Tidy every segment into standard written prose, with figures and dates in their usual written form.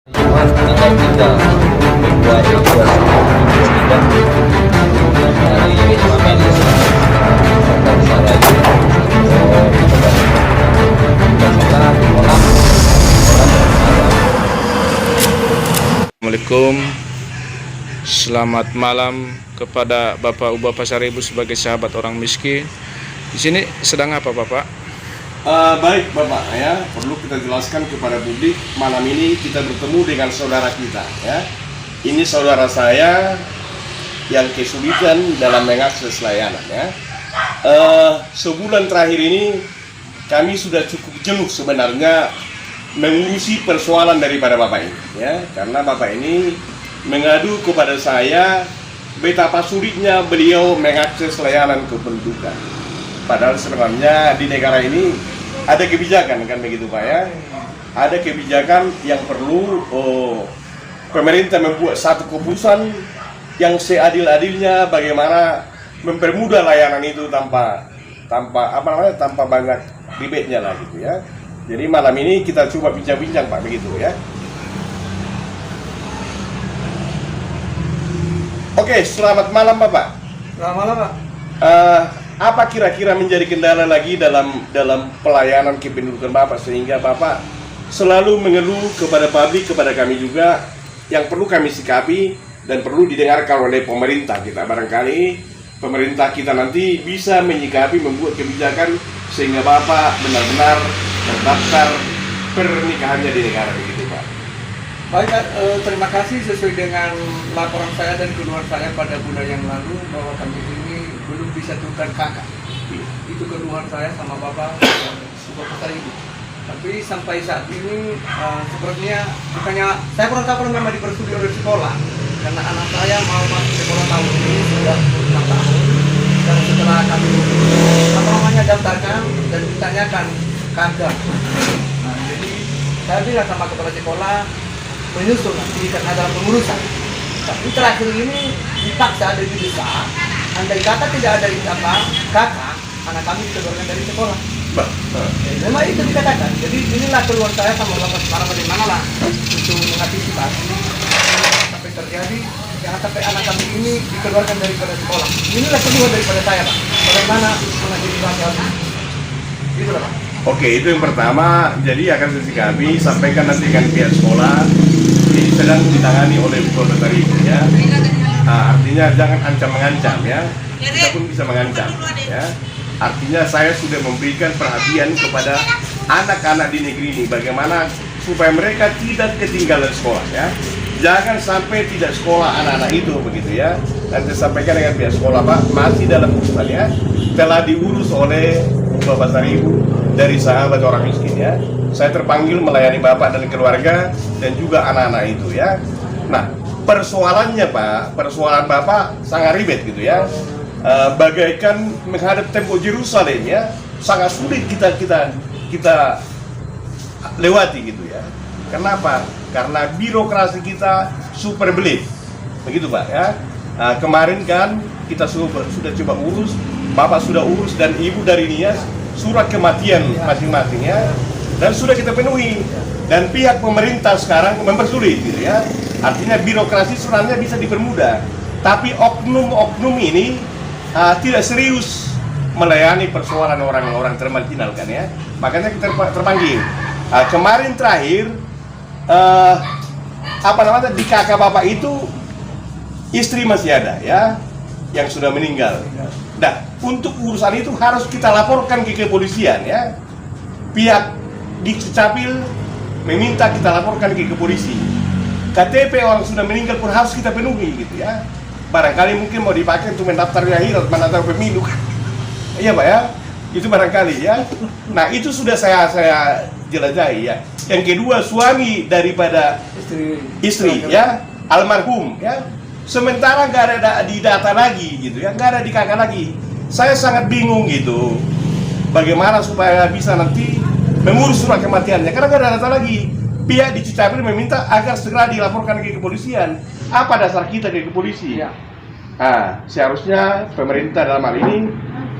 Mas tinggal tinggal dua dua dan dari Wamen dan saya Assalamualaikum, selamat malam kepada Bapak Ubah Pasar Ibu sebagai sahabat orang miskin. Di sini sedang apa Bapak? Baik Bapak, ya perlu kita jelaskan kepada publik, malam ini kita bertemu dengan saudara kita, ya. Ini saudara saya yang kesulitan dalam mengakses layanan, ya. Sebulan terakhir ini kami sudah cukup jenuh sebenarnya mengurusi persoalan daripada Bapak ini, ya, karena Bapak ini mengadu kepada saya betapa sulitnya beliau mengakses layanan kependudukan. Padahal sebenarnya di negara ini ada kebijakan, kan begitu Pak, ya. Ada kebijakan yang perlu pemerintah membuat satu keputusan yang seadil-adilnya bagaimana mempermudah layanan itu tanpa banyak ribetnya lah gitu, ya. Jadi malam ini kita coba bincang-bincang Pak, begitu ya. Oke, selamat malam Bapak. Selamat malam Pak. Apa kira-kira menjadi kendala lagi dalam pelayanan kependudukan Bapak sehingga Bapak selalu mengeluh kepada publik, kepada kami juga yang perlu kami sikapi dan perlu didengarkan oleh pemerintah kita. Barangkali pemerintah kita nanti bisa menyikapi, membuat kebijakan sehingga Bapak benar-benar terdaftar pernikahannya di negara begitu Pak. Baik, terima kasih. Sesuai dengan laporan saya dan keluhan saya pada bulan yang lalu bahwa kami ini belum bisa tukar kakak. Itu keluhan saya sama Bapak sebuah pasar ibu. Tapi sampai saat ini sepertinya bukannya saya kurang tahu memang dipersulit oleh sekolah karena anak saya mau masuk sekolah tahun ini sudah 6 tahun dan setelah kami daftarkan dan ditanyakan kakak. Nah, jadi saya bilang sama kepala sekolah menyusul nanti karena dalam pengurusan. Tapi terakhir ini dipaksa ada bisa. Andai kata tidak ada kakak, anak kami dikeluarkan dari sekolah. Memang itu dikatakan. Jadi inilah keluhan saya sama Bapak sekarang bagaimana lah untuk mengantisipasi sampai terjadi jangan sampai anak kami ini dikeluarkan daripada sekolah. Inilah keluhan daripada saya Pak. Bagaimana mengantisipasi hal ini? Gitu lah Pak. Oke, itu yang pertama. Jadi akan kami sampaikan nanti dengan pihak sekolah. Ini sedang ditangani oleh Polda Ibu, ya. Artinya jangan ancam-mengancam, ya. Kita pun bisa mengancam, ya. Artinya saya sudah memberikan perhatian kepada anak-anak di negeri ini bagaimana supaya mereka tidak ketinggalan sekolah, ya. Jangan sampai tidak sekolah anak-anak itu begitu, ya. Nanti sampaikan dengan pihak sekolah Pak, masih dalam urusan, ya. Telah diurus oleh Bapak Pasar Ibu dari sahabat orang miskin, ya. Saya terpanggil melayani Bapak dan keluarga dan juga anak-anak itu, ya. Nah, persoalannya Pak, persoalan Bapak sangat ribet gitu, ya. Bagaikan menghadap tembok Yerusalem, ya. Sangat sulit kita lewati gitu, ya. Kenapa? Karena birokrasi kita super belit. Begitu Pak, ya. Kemarin kan kita sudah coba urus, Bapak sudah urus dan Ibu dari Nias surat kematian masing-masing, ya. Dan sudah kita penuhi. Dan pihak pemerintah sekarang mempersulit gitu, ya. Artinya birokrasi sebenarnya bisa dipermudah. Tapi oknum-oknum ini tidak serius melayani persoalan orang-orang termarginalkan, ya. Makanya kita terpanggil. Kemarin terakhir di kakak Bapak itu istri masih ada, ya, yang sudah meninggal. Nah, untuk urusan itu harus kita laporkan ke kepolisian, ya. Pihak di Capil meminta kita laporkan ke polisi. KTP orang sudah meninggal pun harus kita penuhi gitu, ya. Barangkali mungkin mau dipakai untuk mendaftar mendaftar pemilu. Iya Pak, ya. Itu barangkali, ya. Nah, itu sudah saya jelajahi, ya. Yang kedua, suami daripada istri, ya, almarhum, ya. Sementara nggak ada di data lagi gitu, ya, nggak ada di kakak lagi. Saya sangat bingung gitu, bagaimana supaya bisa nanti mengurus surat kematiannya karena nggak ada data lagi. Pihak di Cicapil meminta agar segera dilaporkan ke kepolisian. Apa dasar kita ke kepolisi? Ya. Nah, seharusnya pemerintah dalam hal ini,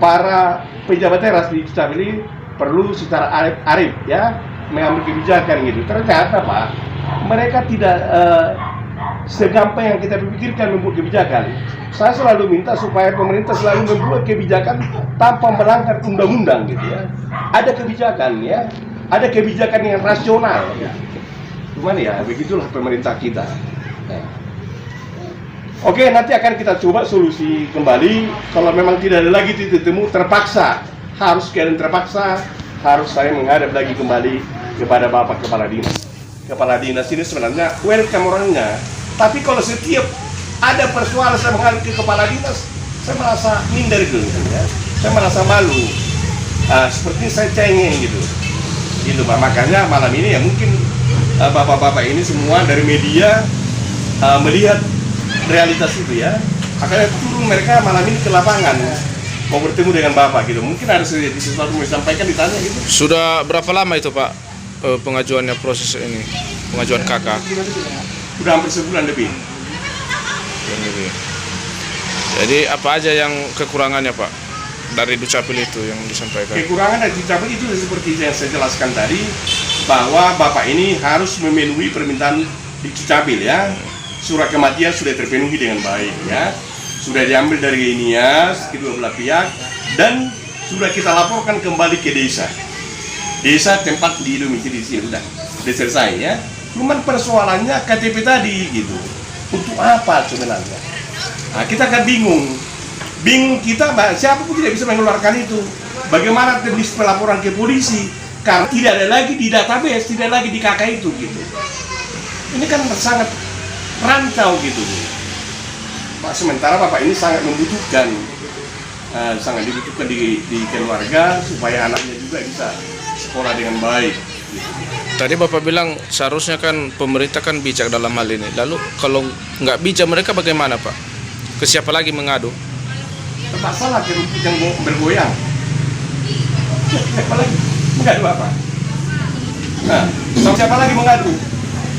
para pejabat teras di Cicapil perlu secara arif, ya, mengambil kebijakan gitu. Ternyata Pak, mereka tidak segampang yang kita pikirkan membuat kebijakan. Saya selalu minta supaya pemerintah selalu membuat kebijakan tanpa melanggar undang-undang gitu ya. Ada kebijakan ya, ada kebijakan yang rasional. Ya. Cuman ya begitulah pemerintah kita. Nah. Oke, nanti akan kita coba solusi kembali. Kalau memang tidak ada lagi titik temu, terpaksa harus harus saya menghadap lagi kembali kepada Bapak Kepala Dinas. Kepala Dinas ini sebenarnya welcome orangnya. Tapi kalau setiap ada persoalan saya menghadap ke Kepala Dinas, saya merasa minder gitu ya. Saya merasa malu. Seperti saya cengeng gitu. Gitu Pak. Makanya malam ini ya mungkin bapak-bapak ini semua dari media melihat realitas itu ya. Makanya turun mereka malam ini ke lapangan mau bertemu dengan Bapak gitu. Mungkin ada sesuatu mau disampaikan, ditanya gitu. Sudah berapa lama itu Pak pengajuannya proses ini? Pengajuan KK? Sudah hampir sebulan lebih. Jadi apa aja yang kekurangannya Pak dari Dukcapil itu yang disampaikan? Kekurangan dari Dukcapil itu seperti yang saya jelaskan tadi, bahwa Bapak ini harus memenuhi permintaan Dukcapil ya. Surat kematian sudah terpenuhi dengan baik ya. Sudah diambil dari INIAS kedua belah pihak dan sudah kita laporkan kembali ke desa. Desa tempat di domisili sudah selesai ya. Cuman persoalannya KTP tadi gitu. Untuk apa sebenarnya? Nah, kita kan bingung kita, siapa pun tidak bisa mengeluarkan itu. Bagaimana teknis pelaporan ke polisi? Karena tidak ada lagi di database, tidak lagi di KK itu gitu. Ini kan sangat rantau gitu. Sementara Bapak ini sangat membutuhkan, sangat dibutuhkan di keluarga supaya anaknya juga bisa sekolah dengan baik. Tadi Bapak bilang seharusnya kan pemerintah kan bijak dalam hal ini. Lalu kalau nggak bijak mereka bagaimana Pak? Ke siapa lagi mengadu? Terpaksa lah ke rumput yang bergoyang. Siapa lagi? Mengadu apa? Nah, siapa lagi mengadu?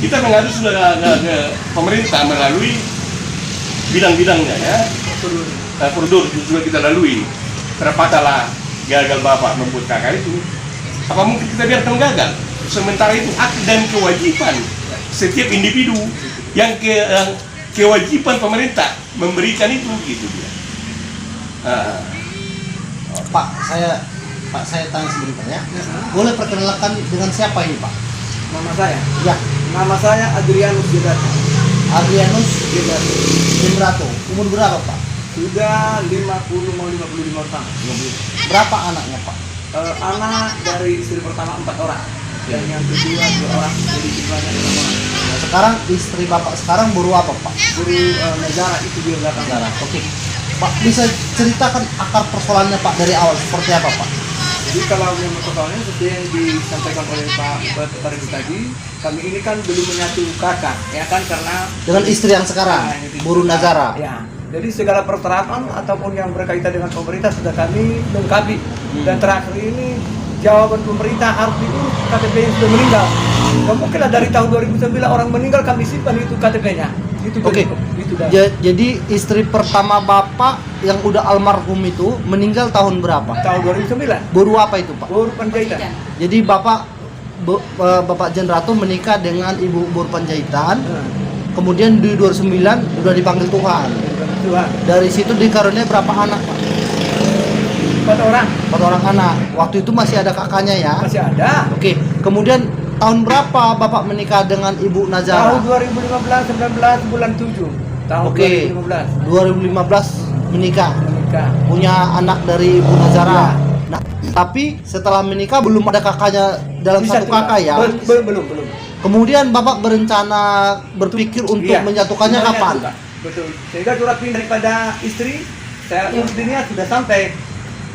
Kita mengadu sudah ke pemerintah melalui bidang-bidangnya ya. Prosedur juga kita lalui. Terpaksalah gagal Bapak membuat KK itu. Apa mungkin kita biarkan gagal? Sementara itu hak dan kewajiban setiap individu yang kewajiban pemerintah memberikan itu gitu dia. Pak, saya tanya sebentar ya. Boleh perkenalkan dengan siapa ini Pak? Nama saya? Ya. Nama saya Adrianus Jedrato. Adrianus Jedrato. Umur berapa Pak? Sudah 50 mau 55 tahun. Berapa anaknya Pak? Anak dari istri pertama 4 orang dan yang kedua 2 orang, jadi jumlahnya 6 orang. Nah, sekarang istri Bapak sekarang buru apa Pak? Guru negara itu di belakang. Negara. Oke. Pak, bisa ceritakan akar persoalannya Pak dari awal seperti apa Pak? Jadi kalau yang persoalannya seperti yang disampaikan oleh Pak Bupati tadi, kami ini kan belum menyatu kakak, ya kan, karena Dengan istri yang sekarang, buru negara. Ya. Jadi segala persyaratan ataupun yang berkaitan dengan pemerintah sudah kami lengkapi. Dan terakhir ini jawaban pemerintah harus diurus KTP yang sudah meninggal. Gak mungkin lah dari tahun 2009 orang meninggal kami simpan itu KTP-nya. Itu Oke. Itu dah. Jadi istri pertama Bapak yang udah almarhum itu meninggal tahun berapa? Tahun 2009. Buru apa itu Pak? Buru Panjaitan. Jadi Bapak Jedrato menikah dengan Ibu Buru Panjaitan. Kemudian di 2009 udah dipanggil Tuhan. Tuhan. Dari situ dikaruniai berapa anak Pak? 4 orang. 4 orang anak. Waktu itu masih ada kakaknya ya? Masih ada. Oke. Kemudian tahun berapa Bapak menikah dengan Ibu Nazara? Tahun 2015 19 bulan 7. Tahun Oke. 2015 menikah. Punya anak dari Ibu Nazara. Nah, tapi setelah menikah belum ada kakaknya dalam Bisa satu juga. kakak ya? Belum. Kemudian Bapak berencana berpikir untuk Iya. menyatukannya Sebenarnya kapan? juga. Betul. Sehingga surat pindah daripada istri, saya urus dunia sudah sampai.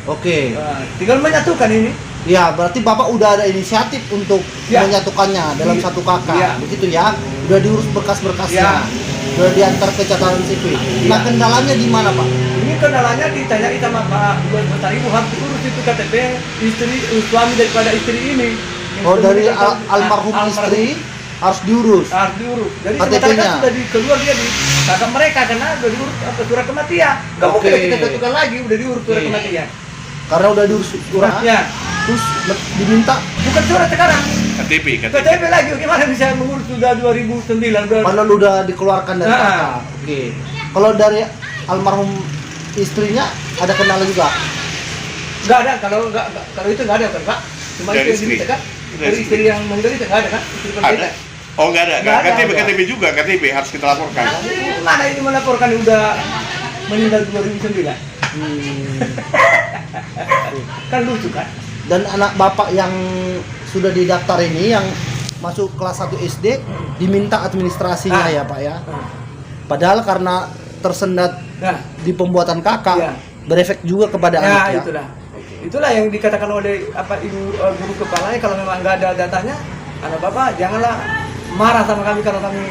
Oke. Tinggal menyatukan ini. Ya, berarti Bapak udah ada inisiatif untuk Ya. menyatukannya dalam Iya. satu kakak. Iya. Begitu ya? Udah diurus berkas-berkasnya. Iya. Udah diantar ke catatan sipil. Nah, kendalanya di mana, Pak? Ini kendalanya ditanya sama Pak Bupati Ibu harus diurus itu KTP istri suami daripada istri ini. Oh, dari almarhum istri harus diurus. harus diurus. Jadi KTP-nya. sementara kan sudah keluar dia di kakak mereka karena udah diurus apa surat kematian. Gak mungkin Oke. kita tentukan lagi udah diurus surat kematian. Karena udah diurus surat. Ya. Terus diminta Bukan surat sekarang. KTP. KTP lagi, gimana bisa mengurus sudah 2009 udah. Padahal udah dikeluarkan dari Nah. kakak. Oke. Kalau dari almarhum istrinya ada kendala juga? Enggak ada, kalau itu enggak ada kan, Pak. Cuma Dari itu yang istri? diminta kan? Dari Dari istri yang menderita enggak ada kan? Istri penderita. Ada? Oh nggak ada. Nggak ada, KTP ada. KTP juga, KTP harus kita laporkan. Mana ini melaporkan udah meninggal 2009? Kan lucu kan? Dan anak bapak yang sudah didaftar ini yang masuk kelas 1 SD diminta administrasinya ya Pak ya. Padahal karena tersendat Nah, di pembuatan kakak Iya. berefek juga kepada ya anak ya. itulah yang dikatakan oleh ibu guru kepalanya, kalau memang nggak ada datanya, anak bapak janganlah marah sama kami kalau kami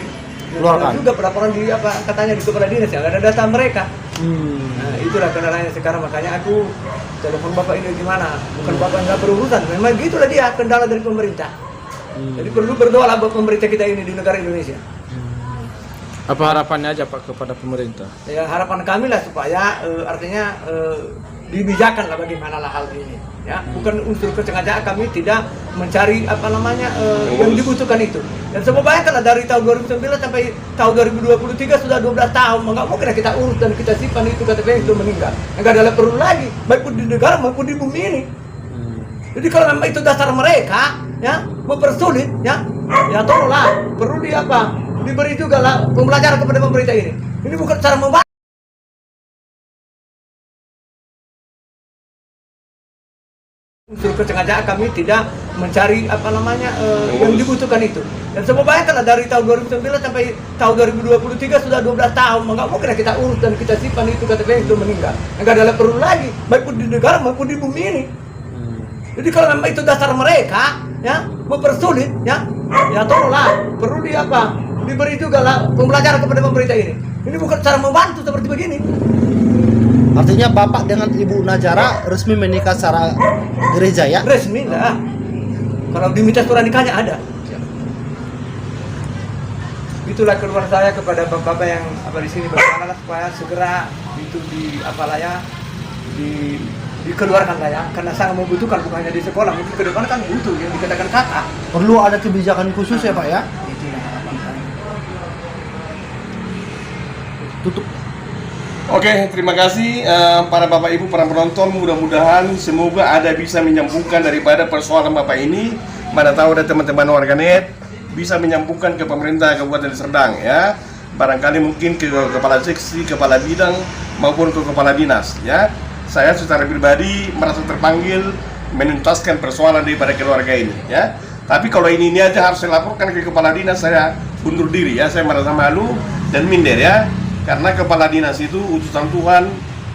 Keluarkan. juga laporan di katanya di kepala dinas ya, nggak ada data mereka. Nah, itulah kendalanya sekarang, makanya aku telepon bapak ini gimana, bukan bapak nggak berurusan, memang gitulah dia kendala dari pemerintah. Jadi perlu berdoa lah buat pemerintah kita ini di negara Indonesia. Apa harapannya aja Pak kepada pemerintah? Ya harapan kami lah supaya artinya dibijakan lah bagaimana lah hal ini, ya bukan unsur kesengajaan, kami tidak mencari yang dibutuhkan itu. Dan coba bayangkanlah dari tahun 2009 sampai tahun 2023 sudah 12 tahun, nggak mungkin kita urus dan kita simpan itu KTP itu meninggal, nggak ada perlu lagi baik pun di negara maupun di bumi ini. Jadi kalau memang itu dasar mereka, ya mempersulit, ya tolonglah perlu diberi juga lah pembelajaran kepada pemerintah ini. Ini bukan cara membantu. Unsur kesengajaan kami tidak mencari yang dibutuhkan itu. Dan coba bayangkanlah dari tahun 2009 sampai tahun 2023 sudah 12 tahun, nggak mungkin kita urus dan kita simpan itu KTP itu meninggal, nggak ada perlu lagi baik pun di negara maupun di bumi ini. Jadi kalau memang itu dasar mereka, ya mempersulit, ya tolonglah perlu diberi juga lah pembelajaran kepada pemerintah ini. Ini bukan cara membantu seperti begini. Artinya bapak dengan ibu Najara resmi menikah secara gereja ya? Resmi lah. Kalau diminta surat nikahnya ada. Itulah keluhan saya kepada bapak-bapak yang di sini, bagaimana supaya segera itu dikeluarkan lah ya, karena sangat membutuhkan, bukan hanya di sekolah, mungkin ke depan kan butuh yang dikatakan kakak. Perlu ada kebijakan khusus ya Pak ya? Itulah harapan saya. Tutup. Oke, terima kasih para bapak ibu, para penonton. Mudah-mudahan semoga ada bisa menyambungkan daripada persoalan bapak ini. Mana tahu ada teman-teman warganet bisa menyambungkan ke pemerintah Kabupaten Serdang ya. Barangkali mungkin ke kepala seksi, kepala bidang maupun ke kepala dinas ya. Saya secara pribadi merasa terpanggil menuntaskan persoalan daripada keluarga ini ya. Tapi kalau ini aja harus saya laporkan ke kepala dinas, saya undur diri ya. Saya merasa malu dan minder ya. Karena kepala dinas itu utusan Tuhan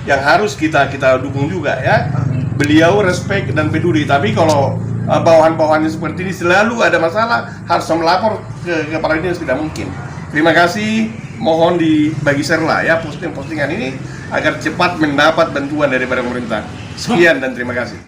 yang harus kita dukung juga ya. Beliau respect dan peduli. Tapi kalau bawahan-bawahannya seperti ini selalu ada masalah, harus melapor ke kepala dinas, tidak mungkin. Terima kasih. Mohon dibagi share lah ya postingan ini agar cepat mendapat bantuan daripada pemerintah. Sekian dan terima kasih.